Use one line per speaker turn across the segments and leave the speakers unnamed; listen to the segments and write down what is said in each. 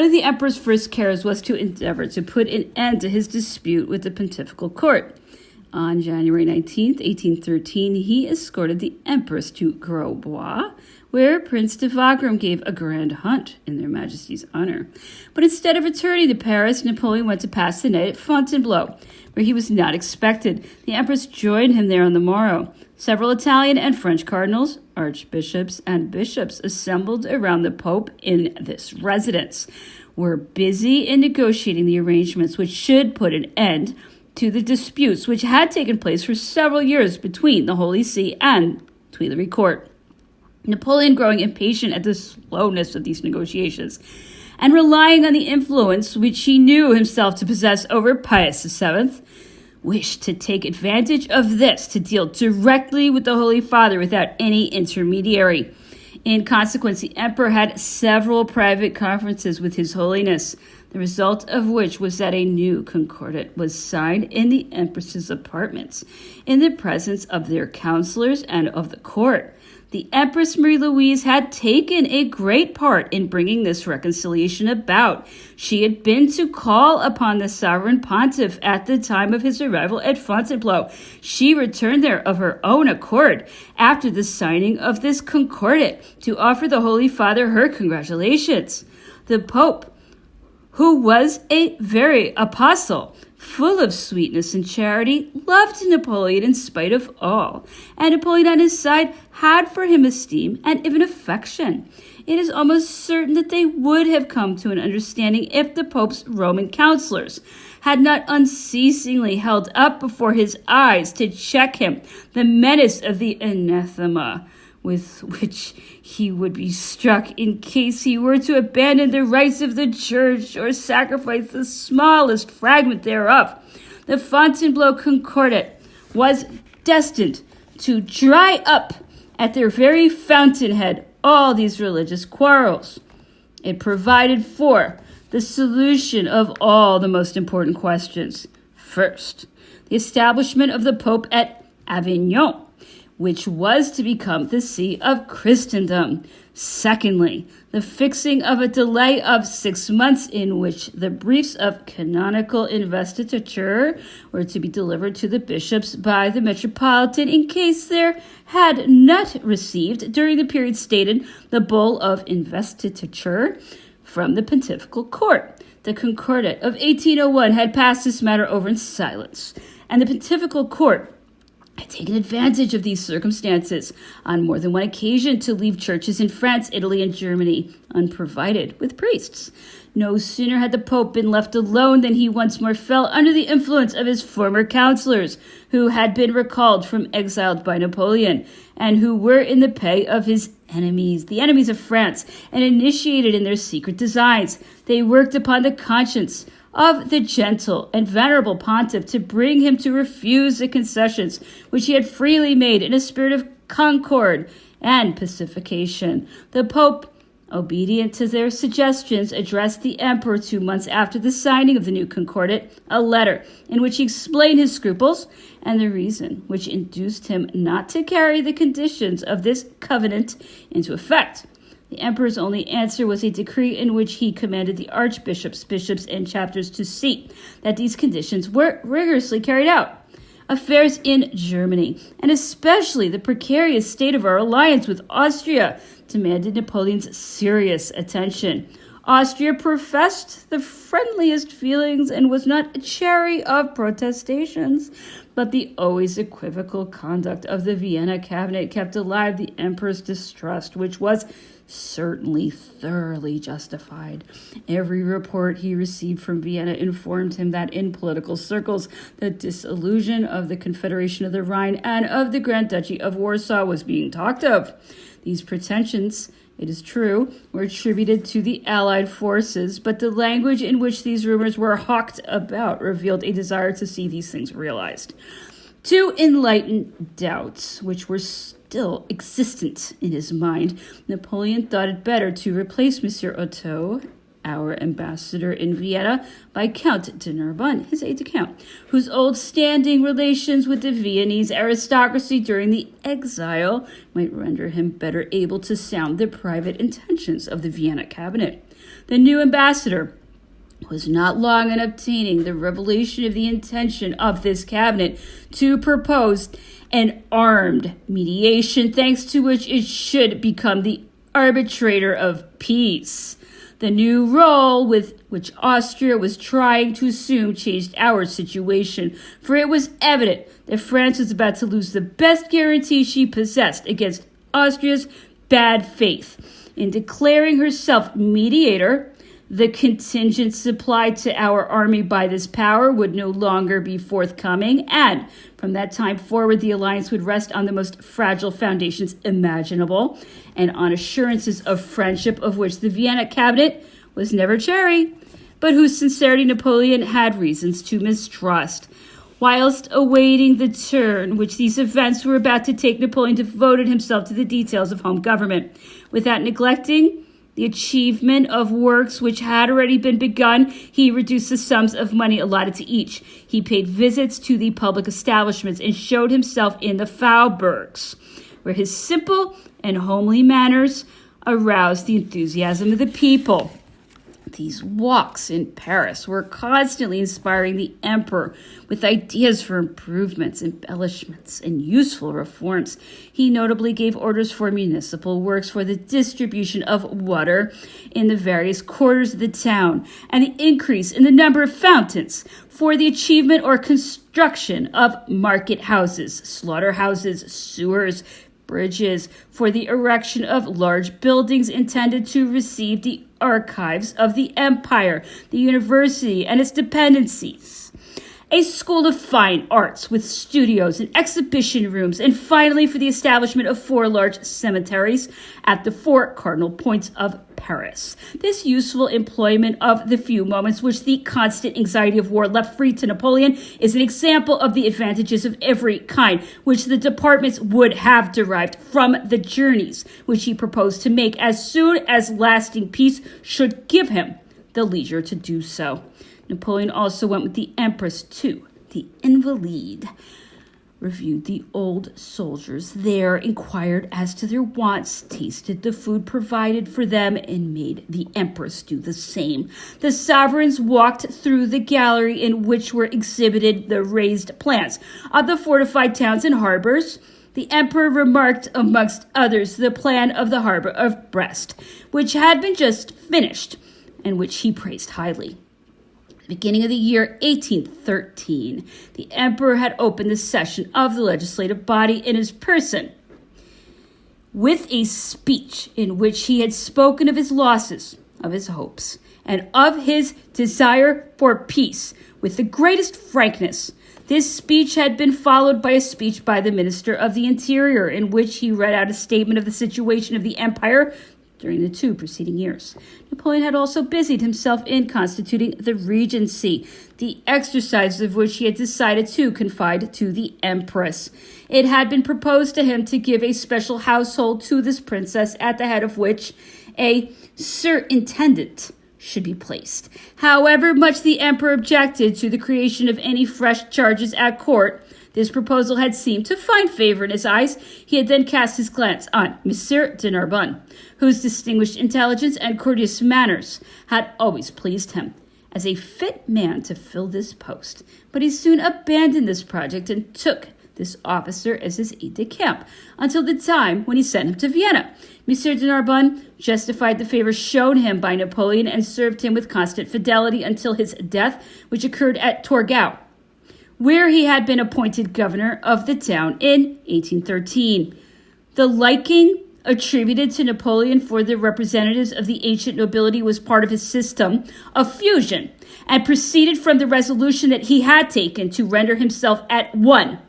One of the emperor's first cares was to endeavor to put an end to his dispute with the pontifical court. On January 19th, 1813, he escorted the empress to Grosbois, where Prince de Wagram gave a grand hunt in their majesty's honor. But instead of returning to Paris, Napoleon went to pass the night at Fontainebleau, where he was not expected. The empress joined him there on the morrow. Several Italian and French cardinals, archbishops, and bishops assembled around the Pope in this residence, were busy in negotiating the arrangements which should put an end to the disputes which had taken place for several years between the Holy See and Tuileries Court. Napoleon, growing impatient at the slowness of these negotiations, and relying on the influence which he knew himself to possess over Pius VII, wished to take advantage of this to deal directly with the Holy Father without any intermediary. In consequence, the emperor had several private conferences with His Holiness, the result of which was that a new concordat was signed in the empress's apartments, in the presence of their counselors and of the court. The Empress Marie Louise had taken a great part in bringing this reconciliation about. She had been to call upon the sovereign pontiff at the time of his arrival at Fontainebleau. She returned there of her own accord after the signing of this concordat to offer the Holy Father her congratulations. The Pope, who was a very apostle, full of sweetness and charity, loved Napoleon in spite of all, and Napoleon on his side had for him esteem and even affection. It is almost certain that they would have come to an understanding if the Pope's Roman counselors had not unceasingly held up before his eyes to check him the menace of the anathema with which he would be struck in case he were to abandon the rights of the church or sacrifice the smallest fragment thereof. The Fontainebleau Concordat was destined to dry up at their very fountainhead all these religious quarrels. It provided for the solution of all the most important questions. First, the establishment of the Pope at Avignon, which was to become the see of Christendom. Secondly, the fixing of a delay of 6 months in which the briefs of canonical investiture were to be delivered to the bishops by the metropolitan in case there had not received, during the period stated, the bull of investiture from the pontifical court. The Concordat of 1801 had passed this matter over in silence, and the pontifical court had taken advantage of these circumstances on more than one occasion to leave churches in France, Italy, and Germany unprovided with priests. No sooner had the Pope been left alone than he once more fell under the influence of his former counselors, who had been recalled from exile by Napoleon, and who were in the pay of his enemies, the enemies of France, and initiated in their secret designs. They worked upon the conscience of the gentle and venerable pontiff to bring him to refuse the concessions which he had freely made in a spirit of concord and pacification. The Pope, obedient to their suggestions, addressed the emperor 2 months after the signing of the new concordat a letter in which he explained his scruples and the reason which induced him not to carry the conditions of this covenant into effect. The emperor's only answer was a decree in which he commanded the archbishops, bishops, and chapters to see that these conditions were rigorously carried out. Affairs in Germany, and especially the precarious state of our alliance with Austria, demanded Napoleon's serious attention. Austria professed the friendliest feelings and was not chary of protestations, but the always equivocal conduct of the Vienna cabinet kept alive the emperor's distrust, which was certainly thoroughly justified. Every report he received from Vienna informed him that in political circles the dissolution of the Confederation of the Rhine and of the Grand Duchy of Warsaw was being talked of. These pretensions, it is true, were attributed to the Allied forces, but the language in which these rumors were hawked about revealed a desire to see these things realized. To enlighten doubts which were still existent in his mind, Napoleon thought it better to replace Monsieur Otto, our ambassador in Vienna, by Count de Narbonne, his aide-de-camp, whose old standing relations with the Viennese aristocracy during the exile might render him better able to sound the private intentions of the Vienna cabinet. The new ambassador was not long in obtaining the revelation of the intention of this cabinet to propose an armed mediation, thanks to which it should become the arbitrator of peace. The new role with which Austria was trying to assume changed our situation, for it was evident that France was about to lose the best guarantee she possessed against Austria's bad faith. In declaring herself mediator, the contingent supplied to our army by this power would no longer be forthcoming, and from that time forward, the alliance would rest on the most fragile foundations imaginable, and on assurances of friendship of which the Vienna cabinet was never chary, but whose sincerity Napoleon had reasons to mistrust. Whilst awaiting the turn which these events were about to take, Napoleon devoted himself to the details of home government, without neglecting the achievement of works which had already been begun. He reduced the sums of money allotted to each. He paid visits to the public establishments and showed himself in the Faubourgs, where his simple and homely manners aroused the enthusiasm of the people. These walks in Paris were constantly inspiring the emperor with ideas for improvements, embellishments, and useful reforms. He notably gave orders for municipal works for the distribution of water in the various quarters of the town, and the increase in the number of fountains, for the achievement or construction of market houses, slaughterhouses, sewers, bridges, for the erection of large buildings intended to receive the archives of the empire, the university and its dependencies, a school of fine arts with studios and exhibition rooms, and finally for the establishment of 4 large cemeteries at the 4 cardinal points of Paris. This useful employment of the few moments which the constant anxiety of war left free to Napoleon is an example of the advantages of every kind which the departments would have derived from the journeys which he proposed to make as soon as lasting peace should give him the leisure to do so. Napoleon also went with the Empress to the Invalides, reviewed the old soldiers there, inquired as to their wants, tasted the food provided for them, and made the Empress do the same. The sovereigns walked through the gallery in which were exhibited the raised plans of the fortified towns and harbors. The emperor remarked, amongst others, the plan of the harbor of Brest, which had been just finished, and which he praised highly. Beginning of the year 1813, the emperor had opened the session of the legislative body in his person with a speech in which he had spoken of his losses, of his hopes, and of his desire for peace with the greatest frankness. This speech had been followed by a speech by the Minister of the Interior, in which he read out a statement of the situation of the empire during the 2 preceding years. Napoleon had also busied himself in constituting the Regency, the exercise of which he had decided to confide to the Empress. It had been proposed to him to give a special household to this princess, at the head of which a surintendant should be placed. However much the emperor objected to the creation of any fresh charges at court, this proposal had seemed to find favor in his eyes. He had then cast his glance on Monsieur de Narbonne, whose distinguished intelligence and courteous manners had always pleased him, as a fit man to fill this post. But he soon abandoned this project and took this officer as his aide-de-camp until the time when he sent him to Vienna. Monsieur de Narbonne justified the favor shown him by Napoleon and served him with constant fidelity until his death, which occurred at Torgau, where he had been appointed governor of the town in 1813. The liking attributed to Napoleon for the representatives of the ancient nobility was part of his system of fusion, and proceeded from the resolution that he had taken to render himself at one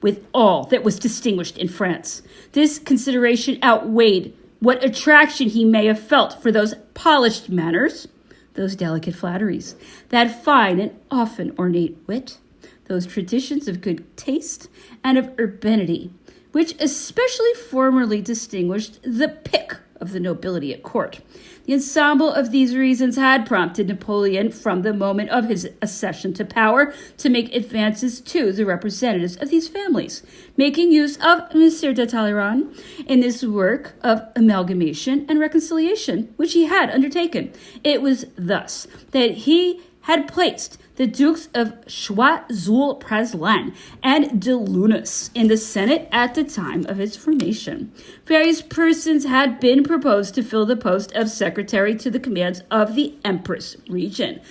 with all that was distinguished in France. This consideration outweighed what attraction he may have felt for those polished manners, those delicate flatteries, that fine and often ornate wit, those traditions of good taste and of urbanity, which especially formerly distinguished the pick of the nobility at court. The ensemble of these reasons had prompted Napoleon from the moment of his accession to power to make advances to the representatives of these families, making use of Monsieur de Talleyrand in this work of amalgamation and reconciliation which he had undertaken. It was thus that he had placed the Dukes of Choiseul-Praslin and de Leunas in the Senate at the time of its formation. Various persons had been proposed to fill the post of secretary to the commands of the Empress Regent.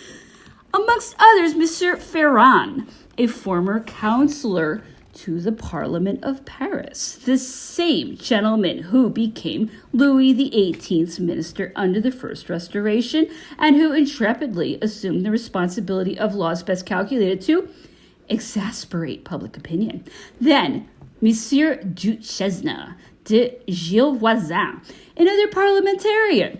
Amongst others, Monsieur Ferrand, a former counselor to the Parliament of Paris, the same gentleman who became Louis XVIII's minister under the First Restoration and who intrepidly assumed the responsibility of laws best calculated to exasperate public opinion. Then, Monsieur Duchesne de Gilles-Voisin, another parliamentarian.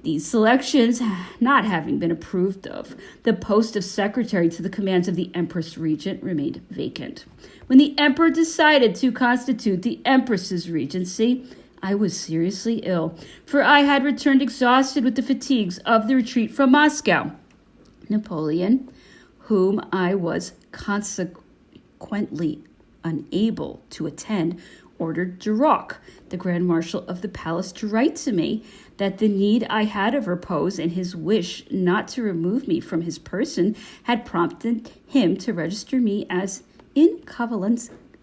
These selections not having been approved of, the post of secretary to the commands of the Empress Regent remained vacant. When the emperor decided to constitute the Empress's regency, I was seriously ill, for I had returned exhausted with the fatigues of the retreat from Moscow. Napoleon, whom I was consequently unable to attend, ordered Duroc, the Grand Marshal of the palace, to write to me that the need I had of repose and his wish not to remove me from his person had prompted him to register me as in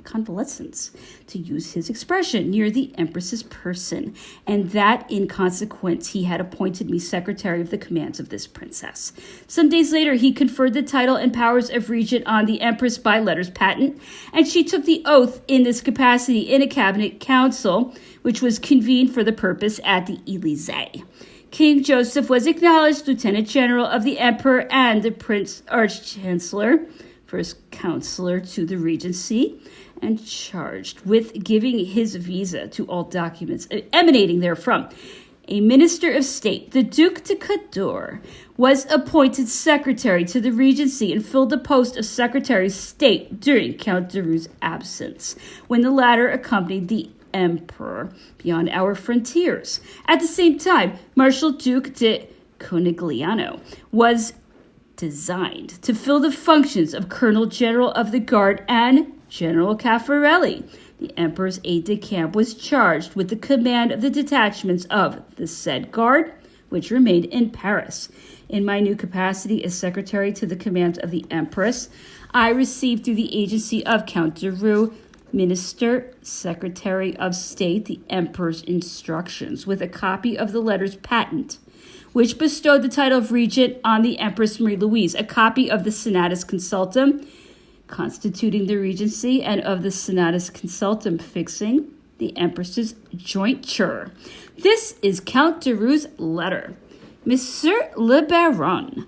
convalescence, to use his expression, near the Empress's person, and that in consequence he had appointed me secretary of the commands of this princess. Some days later he conferred the title and powers of regent on the Empress by letters patent, and she took the oath in this capacity in a cabinet council, which was convened for the purpose at the Élysée. King Joseph was acknowledged Lieutenant General of the Emperor and the Prince Arch-Chancellor, first counselor to the Regency, and charged with giving his visa to all documents emanating therefrom. A minister of state, the Duc de Cador, was appointed secretary to the Regency and filled the post of Secretary of State during Count de Roux's absence, when the latter accompanied the Emperor beyond our frontiers. At the same time, Marshal Duke de Conigliano was designed to fill the functions of Colonel General of the Guard, and General Caffarelli, the Emperor's aide-de-camp, was charged with the command of the detachments of the said Guard, which remained in Paris. In my new capacity as secretary to the commands of the Empress, I received through the agency of Count de Roux, Minister, Secretary of State, the Emperor's instructions, with a copy of the letters patent, which bestowed the title of regent on the Empress Marie Louise, a copy of the Senatus Consultum constituting the regency, and of the Senatus Consultum fixing the Empress's jointure. This is Count de Roux's letter. Monsieur le Baron,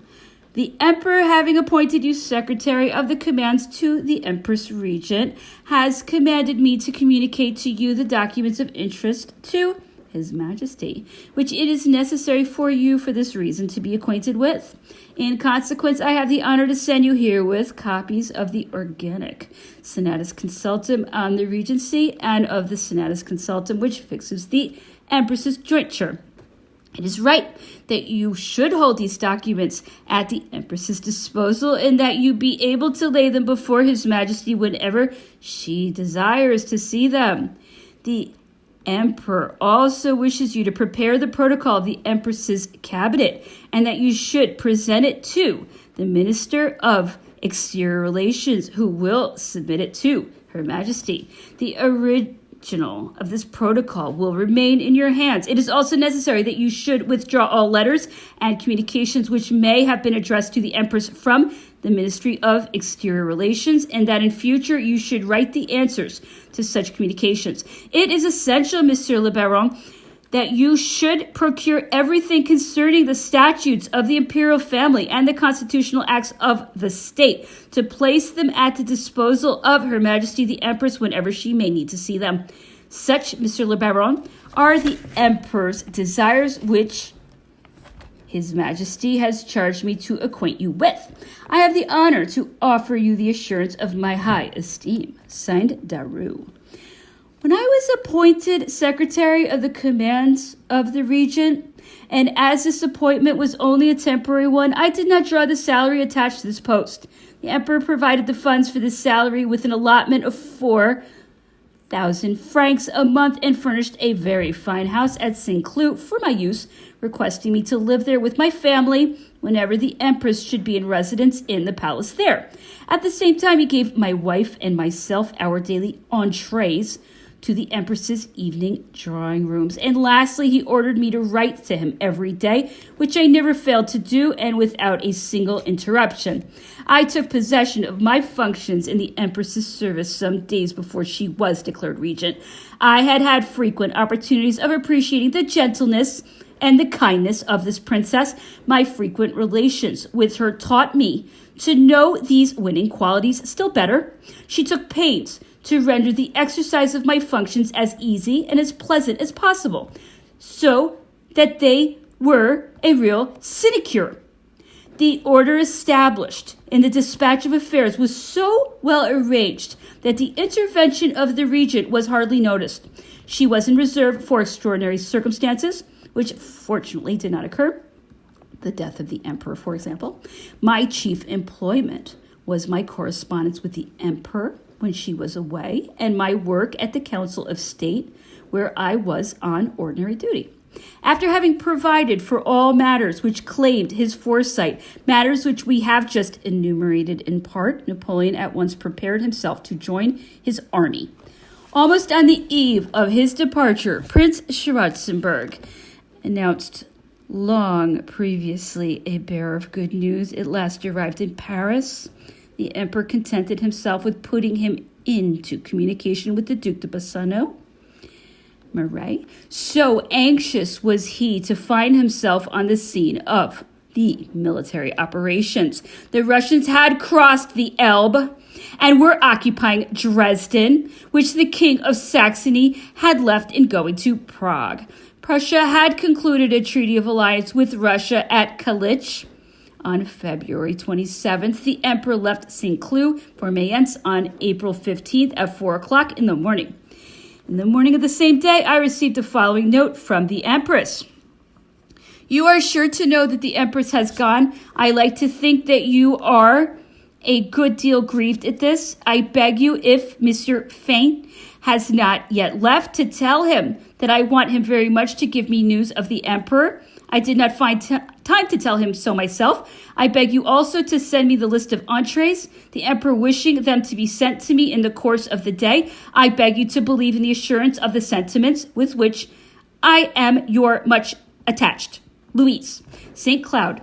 the Emperor, having appointed you secretary of the commands to the Empress Regent, has commanded me to communicate to you the documents of interest to His Majesty, which it is necessary for you for this reason to be acquainted with. In consequence, I have the honor to send you herewith copies of the organic Senatus Consultum on the Regency and of the Senatus Consultum which fixes the Empress's jointure. It is right that you should hold these documents at the Empress's disposal, and that you be able to lay them before His Majesty whenever she desires to see them. The Emperor also wishes you to prepare the protocol of the Empress's cabinet, and that you should present it to the Minister of Exterior Relations, who will submit it to Her Majesty. The original of this protocol will remain in your hands. It is also necessary that you should withdraw all letters and communications which may have been addressed to the Empress from the Ministry of Exterior Relations, and that in future you should write the answers to such communications. It is essential, Monsieur le Baron, that you should procure everything concerning the statutes of the imperial family and the constitutional acts of the state, to place them at the disposal of Her Majesty the Empress whenever she may need to see them. Such, Monsieur le Baron, are the Emperor's desires, which His Majesty has charged me to acquaint you with. I have the honor to offer you the assurance of my high esteem. Signed, Daru. When I was appointed secretary of the commands of the Regent, and as this appointment was only a temporary one, I did not draw the salary attached to this post. The emperor provided the funds for this salary with an allotment of 4,000 francs a month and furnished a very fine house at Saint-Cloud for my use, requesting me to live there with my family whenever the empress should be in residence in the palace there. At the same time, he gave my wife and myself our daily entrees to the empress's evening drawing rooms. And lastly, he ordered me to write to him every day, which I never failed to do, and without a single interruption. I took possession of my functions in the empress's service some days before she was declared regent. I had had frequent opportunities of appreciating the gentleness and the kindness of this princess. My frequent relations with her taught me to know these winning qualities still better. She took pains to render the exercise of my functions as easy and as pleasant as possible, so that they were a real sinecure. The order established in the dispatch of affairs was so well arranged that the intervention of the regent was hardly noticed. She was in reserve for extraordinary circumstances, which fortunately did not occur. The death of the emperor, for example. My chief employment was my correspondence with the emperor when she was away, and my work at the Council of State, where I was on ordinary duty. After having provided for all matters which claimed his foresight, matters which we have just enumerated in part, Napoleon at once prepared himself to join his army. Almost on the eve of his departure, Prince Schwarzenberg announced long previously a bearer of good news, at last arrived in Paris. The emperor contented himself with putting him into communication with the Duc de Bassano, Marais. So anxious was he to find himself on the scene of the military operations. The Russians had crossed the Elbe and were occupying Dresden, which the King of Saxony had left in going to Prague. Prussia had concluded a treaty of alliance with Russia at Kalitsch. On February 27th, the emperor left Saint-Cloud for Mayence on April 15th at 4 o'clock in the morning. In the morning of the same day, I received the following note from the empress. You are sure to know that the empress has gone. I like to think that you are a good deal grieved at this. I beg you, if Monsieur Fein has not yet left, to tell him that I want him very much to give me news of the emperor. I did not find time to tell him so myself. I beg you also to send me the list of entrees, the emperor wishing them to be sent to me in the course of the day. I beg you to believe in the assurance of the sentiments with which I am your much attached. Louise, St. Cloud,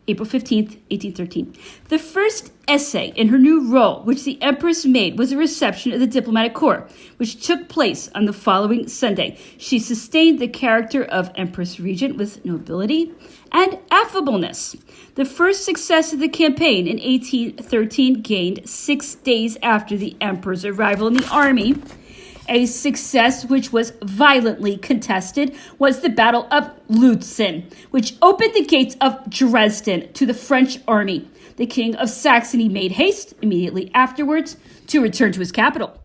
April 15th, 1813. The first essay in her new role, which the Empress made, was a reception of the diplomatic corps, which took place on the following Sunday. She sustained the character of Empress Regent with nobility and affableness. The first success of the campaign in 1813 gained 6 days after the Emperor's arrival in the army. A success which was violently contested was the Battle of Lutzen, which opened the gates of Dresden to the French army. The King of Saxony made haste immediately afterwards to return to his capital.